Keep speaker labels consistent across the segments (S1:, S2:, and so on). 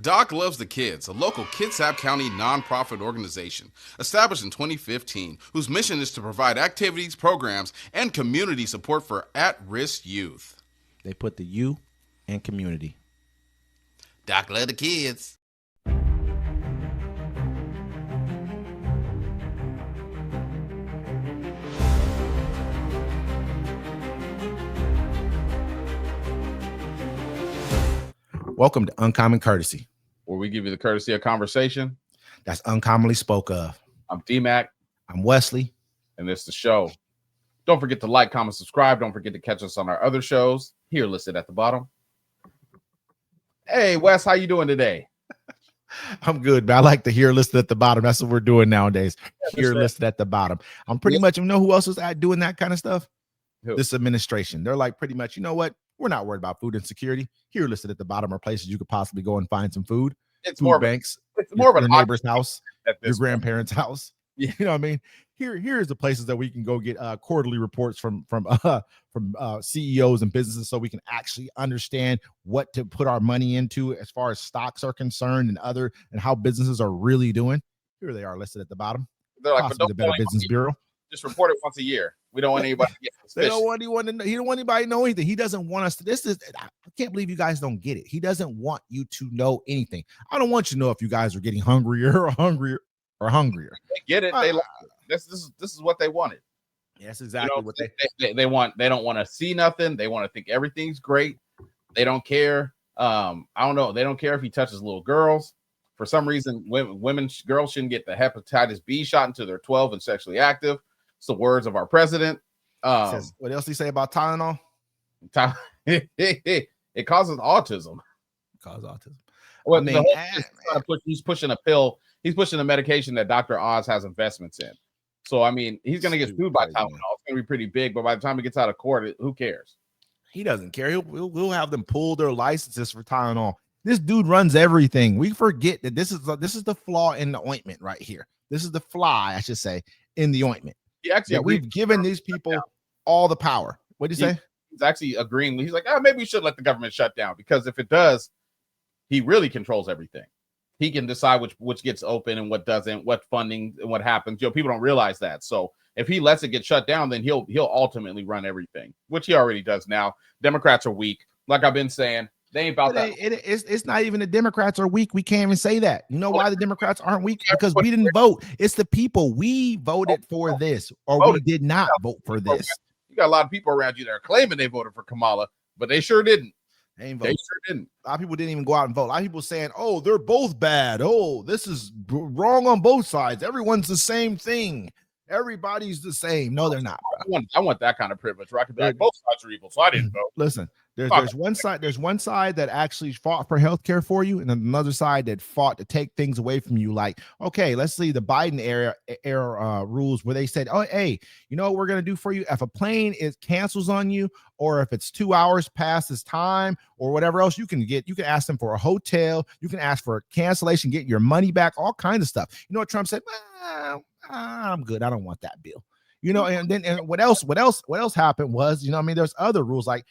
S1: Doc Loves the Kids, a local Kitsap County nonprofit organization established in 2015 whose mission is to provide activities, programs, and community support for at-risk youth.
S2: They put the you in community.
S1: Doc Loves the Kids.
S2: Welcome to Uncommon Courtesy,
S3: where we give you the courtesy of conversation
S2: that's uncommonly spoke of.
S3: I'm D-Mac.
S2: I'm Wesley.
S3: And this is the show. Don't forget to like, comment, subscribe. Don't forget to catch us on our other shows here listed at the bottom. Hey, Wes, how you doing today?
S2: I'm good, but I like to hear listed at the bottom. That's what we're doing nowadays.
S3: Yeah,
S2: here listed at the bottom. I'm pretty much, you know who else is doing that kind of stuff?
S3: Who?
S2: This administration. They're like pretty much, you know what? We're not worried about food insecurity. Here listed at the bottom are places you could possibly go and find some food.
S3: It's
S2: food
S3: more
S2: banks.
S3: It's more of
S2: your
S3: an
S2: neighbor's house, your
S3: point.
S2: grandparents' house.
S3: Yeah.
S2: You know what I mean? Here's the places that we can go get quarterly reports from CEOs and businesses, so we can actually understand what to put our money into as far as stocks are concerned and how businesses are really doing. Here they are listed at the bottom.
S3: They're like,
S2: Possibly the Better Business Bureau.
S3: Just report it once a year. We don't want anybody to get suspicious.
S2: They don't want anyone to know. He don't want anybody to know anything. He doesn't want us to. I can't believe you guys don't get it. He doesn't want you to know anything. I don't want you to know if you guys are getting hungrier.
S3: They get it. They like it. This is what they wanted.
S2: Yes, exactly what
S3: they want. They don't want to see nothing. They want to think everything's great. They don't care. I don't know. They don't care if he touches little girls. For some reason, girls shouldn't get the hepatitis B shot until they're 12 and sexually active. It's the words of our president.
S2: What else did he say about Tylenol?
S3: It causes autism. Well,
S2: I mean,
S3: he's pushing a pill. He's pushing a medication that Dr. Oz has investments in. So, I mean, he's going to get sued by Tylenol. It's going to be pretty big, but by the time he gets out of court, who cares?
S2: He doesn't care. He'll have them pull their licenses for Tylenol. This dude runs everything. We forget that this is the flaw in the ointment right here. This is the fly, I should say, in the ointment. We've given these people all the power. What do you say?
S3: He's actually agreeing. He's like, maybe we should let the government shut down, because if it does, he really controls everything. He can decide which gets open and what doesn't, what funding and what happens. People don't realize that. So if he lets it get shut down, then he'll ultimately run everything, which he already does now. Democrats are weak. Like I've been saying, they ain't about that.
S2: It's not even the Democrats are weak. We can't even say that. You know why the Democrats aren't weak? Because we didn't vote. It's the people. We voted for this, or we did not vote for this.
S3: You got a lot of people around you that are claiming they voted for Kamala, but they sure didn't.
S2: They sure didn't. A lot of people didn't even go out and vote. A lot of people saying, "Oh, they're both bad. Oh, this is wrong on both sides. Everyone's the same thing. Everybody's the same." No, they're not.
S3: I want that kind of privilege where I could be like, both sides are evil, so I didn't vote.
S2: Listen, there's one side that actually fought for healthcare for you, and another side that fought to take things away from you. Like, okay, let's see the Biden era rules where they said, "Oh, hey, you know what we're gonna do for you? If a plane cancels on you, or if it's 2 hours past its time, or whatever else, you can ask them for a hotel, you can ask for a cancellation, get your money back, all kinds of stuff." You know what Trump said? I'm good. I don't want that bill. And then what else happened was, there's other rules like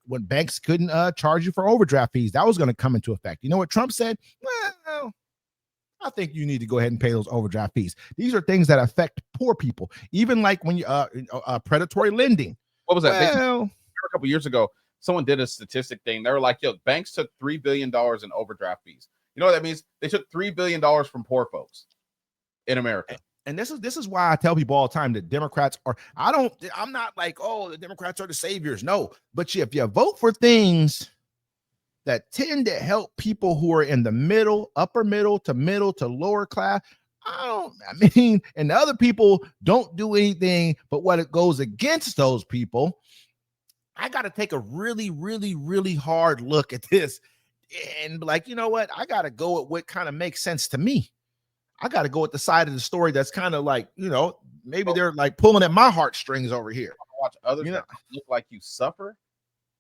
S2: when banks couldn't charge you for overdraft fees. That was going to come into effect. You know what Trump said? Well, I think you need to go ahead and pay those overdraft fees. These are things that affect poor people. Even like when you predatory lending.
S3: What was that?
S2: Well,
S3: a couple years ago, someone did a statistic thing. They were like, banks took $3 billion in overdraft fees. You know what that means? They took $3 billion from poor folks in America.
S2: And this is why I tell people all the time that Democrats are, I'm not like, oh, the Democrats are the saviors. No, but if you vote for things that tend to help people who are in the middle, upper middle to lower class, and the other people don't do anything but what it goes against those people, I got to take a really, really, really hard look at this and be like, you know what? I got to go with what kind of makes sense to me. I got to go with the side of the story that's kind of like, maybe they're like pulling at my heartstrings over here.
S3: Watch others that look like you suffer.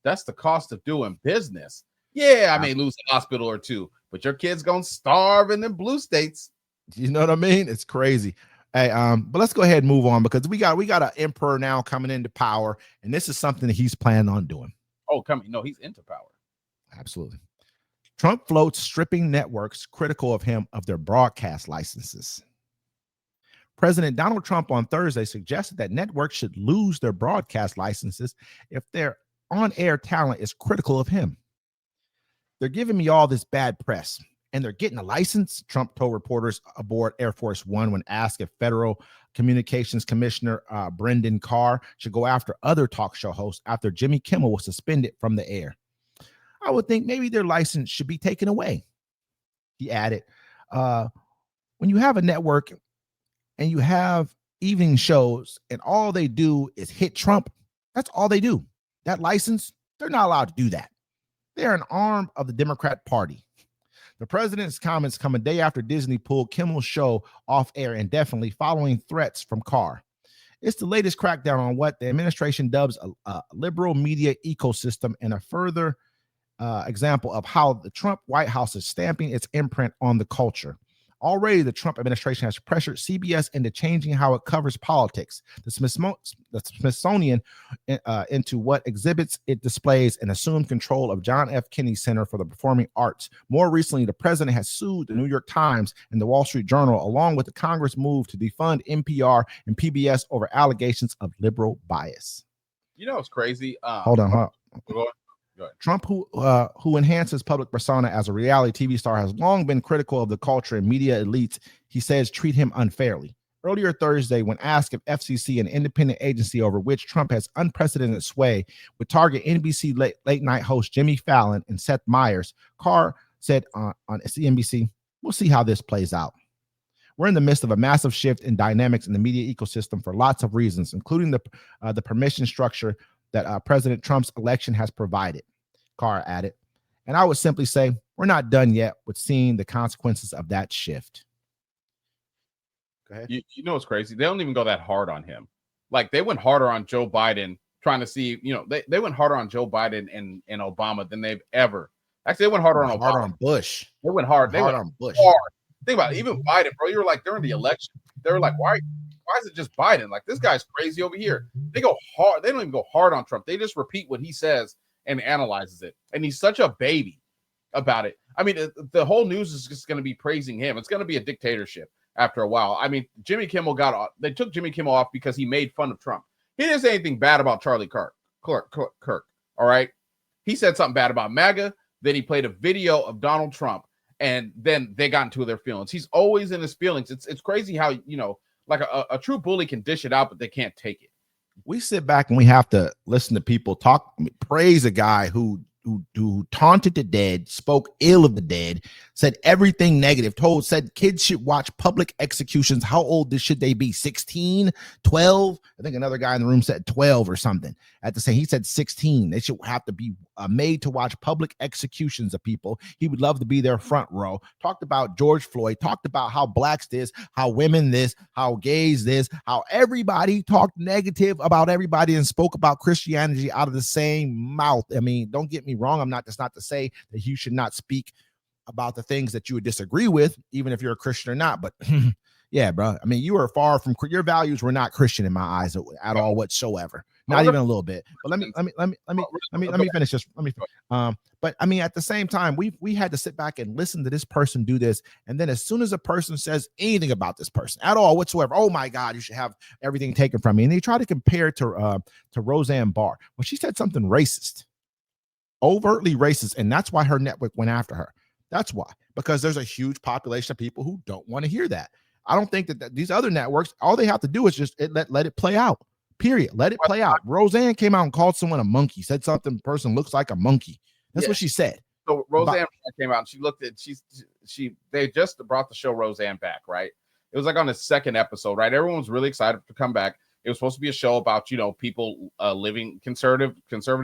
S3: That's the cost of doing business. Yeah, I may lose a hospital or two, but your kid's gonna starve in them blue states.
S2: You know what I mean? It's crazy. Hey, but let's go ahead and move on, because we got an emperor now coming into power, and this is something that he's planning on doing.
S3: Oh, he's into power.
S2: Absolutely. Trump floats stripping networks critical of him of their broadcast licenses. President Donald Trump on Thursday suggested that networks should lose their broadcast licenses if their on-air talent is critical of him. They're giving me all this bad press, and they're getting a license, Trump told reporters aboard Air Force One when asked if Federal Communications Commissioner Brendan Carr should go after other talk show hosts after Jimmy Kimmel was suspended from the air. I would think maybe their license should be taken away. He added, when you have a network and you have evening shows and all they do is hit Trump, that's all they do. That license, they're not allowed to do that. They're an arm of the Democrat Party. The president's comments come a day after Disney pulled Kimmel's show off air indefinitely following threats from Carr. It's the latest crackdown on what the administration dubs a liberal media ecosystem and a further example of how the Trump White House is stamping its imprint on the culture. Already, the Trump administration has pressured CBS into changing how it covers politics. The Smithsonian into what exhibits it displays and assumed control of John F. Kennedy Center for the Performing Arts. More recently, the president has sued the New York Times and the Wall Street Journal, along with the Congress move to defund NPR and PBS over allegations of liberal bias.
S3: You know, it's crazy.
S2: Hold on. Trump, who enhances public persona as a reality TV star, has long been critical of the culture and media elites he says treat him unfairly. Earlier Thursday, when asked if FCC, an independent agency over which Trump has unprecedented sway, would target NBC late night host Jimmy Fallon and Seth Meyers, Carr said on CNBC, "We'll see how this plays out. We're in the midst of a massive shift in dynamics in the media ecosystem for lots of reasons, including the permission structure that President Trump's election has provided," Carr added. And I would simply say, we're not done yet with seeing the consequences of that shift. Go ahead.
S3: You know what's crazy? They don't even go that hard on him. Like, they went harder on Joe Biden, trying to see, they went harder on Joe Biden and Obama than they've ever. Actually, they went harder on Obama.
S2: Harder on Bush.
S3: They went hard. They went
S2: on Bush.
S3: Hard. Think about it. Even Biden, bro. You were like, during the election, they were like, why is it just Biden? Like, this guy's crazy over here. They go hard. They don't even go hard on Trump. They just repeat what he says and analyzes it. And he's such a baby about it. I mean, the whole news is just going to be praising him. It's going to be a dictatorship after a while. I mean, Jimmy Kimmel they took Jimmy Kimmel off because he made fun of Trump. He didn't say anything bad about Charlie Kirk. All right. He said something bad about MAGA. Then he played a video of Donald Trump, and then they got into their feelings. He's always in his feelings. It's crazy how, like a true bully can dish it out, but they can't take it.
S2: We sit back and we have to listen to people praise a guy who taunted the dead, spoke ill of the dead, said everything negative, said kids should watch public executions. How old should they be? 16, 12? I think another guy in the room said 12 or something. At the same, he said 16. They should have to be made to watch public executions of people. He would love to be their front row. Talked about George Floyd, talked about how blacks this, how women this, how gays this, how everybody talked negative about everybody and spoke about Christianity out of the same mouth. I mean, don't get me wrong. That's not to say that you should not speak about the things that you would disagree with, even if you're a Christian or not. But yeah, bro. I mean, you are far from your values were not Christian in my eyes at all whatsoever. Not even a little bit. But let me finish this. But I mean, at the same time, we had to sit back and listen to this person do this, and then as soon as a person says anything about this person at all whatsoever, oh my God, you should have everything taken from me. And they try to compare it to Roseanne Barr. Well, she said something racist, overtly racist, and that's why her network went after her. That's why, because there's a huge population of people who don't want to hear that. I don't think that these other networks, all they have to do is just let it play out. Period. Let it play out. Roseanne came out and called someone a monkey, said something person looks like a monkey. That's what she said.
S3: So Roseanne came out and she looked at they just brought the show Roseanne back, right? It was like on the second episode, right? Everyone was really excited to come back. It was supposed to be a show about, people living conservative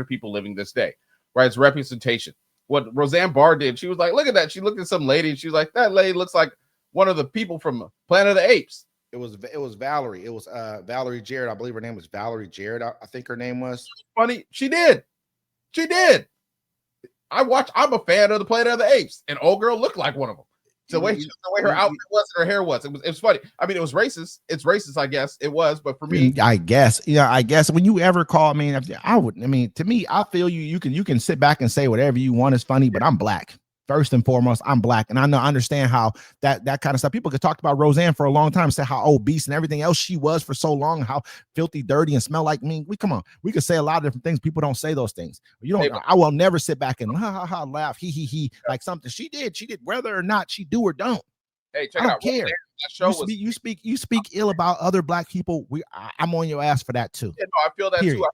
S3: people living this day, right? It's representation. What Roseanne Barr did, she was like, look at that. She looked at some lady and she was like, that lady looks like one of the people from Planet of the Apes.
S2: It was Valerie. It was Valerie Jarrett. I believe her name was Valerie Jarrett. I think her name was.
S3: Funny. She did. I'm a fan of the Planet of the Apes, and old girl looked like one of them. The way her outfit was, and her hair was. It was funny. I mean, it was racist. It's racist, I guess it was. But for me,
S2: I guess when you ever call me, I would. I mean, to me, I feel you can sit back and say whatever you want is funny, but I'm black. first and foremost, I'm black, and I understand how that kind of stuff. People could talk about Roseanne for a long time, say how obese and everything else she was for so long, how filthy, dirty, and smell like me. We could say a lot of different things. People don't say those things. You don't. I will never sit back and laugh, he, like something she did, whether or not she do or don't.
S3: Hey, check
S2: I don't
S3: it out.
S2: care.
S3: That show
S2: you speak ill about other black people. I'm on your ass for that too.
S3: Yeah, no, I feel that too.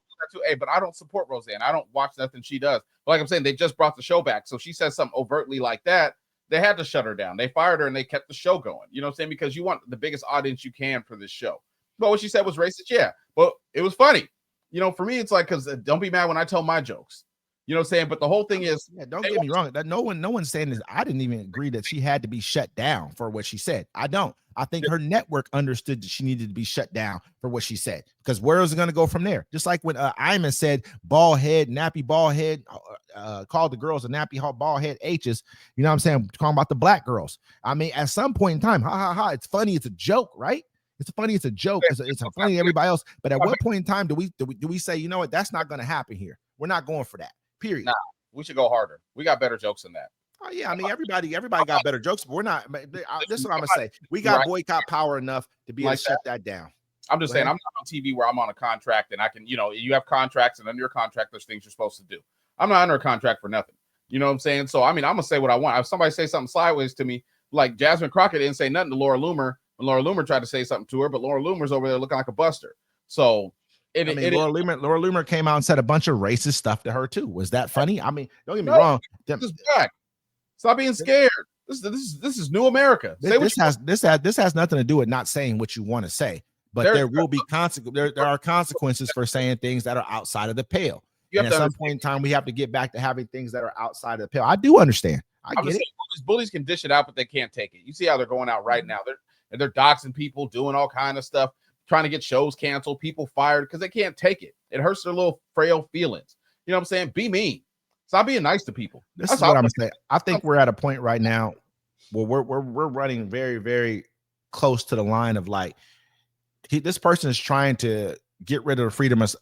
S3: Hey, but I don't support Roseanne. I don't watch nothing she does. But like I'm saying, they just brought the show back. So she says something overtly like that. They had to shut her down. They fired her and they kept the show going. You know what I'm saying? Because you want the biggest audience you can for this show. But what she said was racist. Yeah, but it was funny. You know, for me, it's like, because don't be mad when I tell my jokes. You know what I'm saying? But the whole thing is,
S2: don't get me wrong. That no one's saying this. I didn't even agree that she had to be shut down for what she said. I don't. I think her network understood that she needed to be shut down for what she said. Because where is it going to go from there? Just like when Iman said bald head, nappy bald head, called the girls a nappy bald head H's. You know what I'm saying? Talking about the black girls. I mean, at some point in time, it's funny. It's a joke, right? It's funny. It's a joke. It's funny to everybody else. But at what point in time do we say, you know what? That's not going to happen here. We're not going for that. Period.
S3: Nah, we should go harder. We got better jokes than that.
S2: Oh yeah, I mean everybody got better jokes, but we're not. This is what I'm gonna say. We got boycott power enough to be able to shut that down.
S3: I'm just saying, I'm not on TV where I'm on a contract and I can, you have contracts, and under your contract, there's things you're supposed to do. I'm not under a contract for nothing. You know what I'm saying? So I mean, I'm gonna say what I want. If somebody say something sideways to me, like Jasmine Crockett didn't say nothing to Laura Loomer when Laura Loomer tried to say something to her, but Laura Loomer's over there looking like a buster. So.
S2: Laura Loomer came out and said a bunch of racist stuff to her too. Was that funny? I mean, don't get me wrong.
S3: This is black. Stop being scared. This is new America.
S2: This has nothing to do with not saying what you want to say, but there will be consequences. There are consequences for saying things that are outside of the pale. And at some point in time, we have to get back to having things that are outside of the pale. I do understand. I get it.
S3: Bullies can dish it out, but they can't take it. You see how they're going out right now. They're doxing people, doing all kind of stuff, trying to get shows canceled, people fired because they can't take it. It hurts their little frail feelings. You know what I'm saying? Be mean. Stop being nice to people.
S2: This is what I'm saying. I think we're at a point right now where we're running very, very close to the line of like this person is trying to get rid of freedom of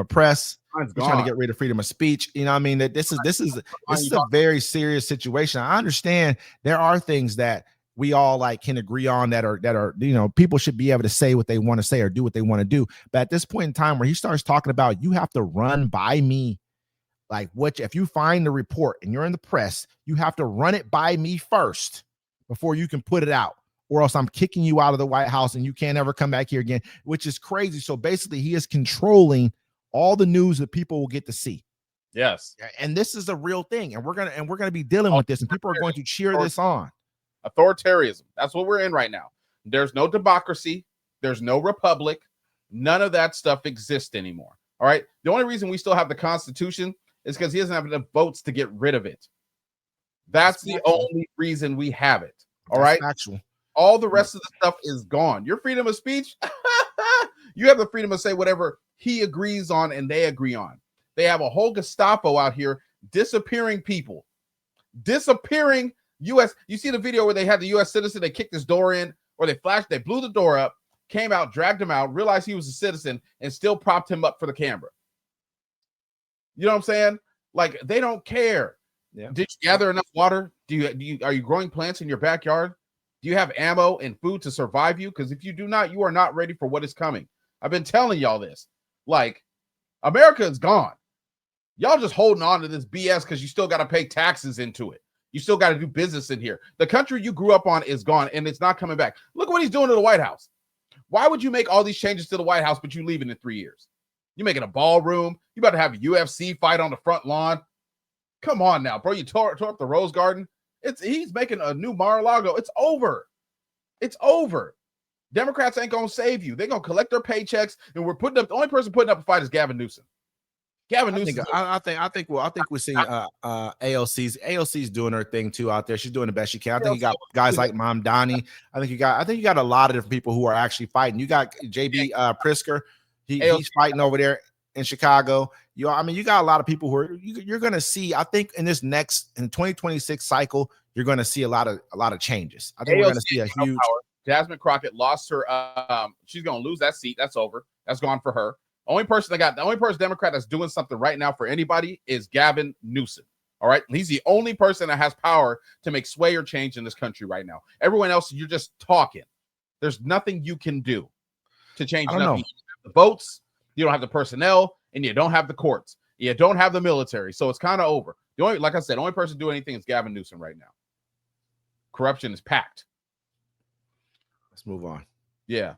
S2: press. He's trying to get rid of freedom of speech. You know what I mean? That this is a very serious situation. I understand there are things that we all like can agree on that are people should be able to say what they want to say or do what they want to do. But at this point in time where he starts talking about you have to run by me, like if you find the report and you're in the press, you have to run it by me first before you can put it out, or else I'm kicking you out of the White House and you can't ever come back here again, which is crazy. So basically he is controlling all the news that people will get to see.
S3: Yes.
S2: And this is a real thing. And we're gonna be dealing with this, and people are going to cheer this on.
S3: Authoritarianism. That's what we're in right now. There's no democracy. There's no republic. None of that stuff exists anymore. All right. The only reason we still have the Constitution is because he doesn't have enough votes to get rid of it. That's the only reason we have it. All right.
S2: Actual.
S3: All the rest of the stuff is gone. Your freedom of speech, you have the freedom to say whatever he agrees on and they agree on. They have a whole Gestapo out here disappearing people, disappearing U.S. You see the video where they had the U.S. citizen, they kicked his door in, or they blew the door up, came out, dragged him out, realized he was a citizen, and still propped him up for the camera. You know what I'm saying? Like, they don't care.
S2: Yeah.
S3: Did you gather enough water? Are you growing plants in your backyard? Do you have ammo and food to survive you? Because if you do not, you are not ready for what is coming. I've been telling y'all this. Like, America is gone. Y'all just holding on to this BS because you still got to pay taxes into it. You still got to do business in here. The country you grew up on is gone, and it's not coming back. Look what he's doing to the White House. Why would you make all these changes to the White House, but you leaving in 3 years? You making a ballroom. You about to have a UFC fight on the front lawn. Come on now, bro. You tore up the Rose Garden. He's making a new Mar-a-Lago. It's over. It's over. Democrats ain't going to save you. They're going to collect their paychecks, and the only person putting up a fight is Gavin Newsom.
S2: I think we're seeing AOC's doing her thing too out there. She's doing the best she can. I think you got guys like Mamdani. I think you got a lot of different people who are actually fighting. You got JB Pritzker. He's fighting over there in Chicago. You got a lot of people who you're going to see. I think in 2026 cycle, you're going to see a lot of changes. I think we're going to see a huge.
S3: Jasmine Crockett lost her. She's going to lose that seat. That's over. That's gone for her. The only person Democrat that's doing something right now for anybody is Gavin Newsom. All right. And he's the only person that has power to make sway or change in this country right now. Everyone else, you're just talking. There's nothing you can do to change
S2: I don't
S3: nothing.
S2: know.
S3: You don't have the votes, you don't have the personnel, and you don't have the courts. You don't have the military. So it's kind of over. The only, like I said, the only person doing anything is Gavin Newsom right now. Corruption is packed.
S2: Let's move on.
S3: Yeah.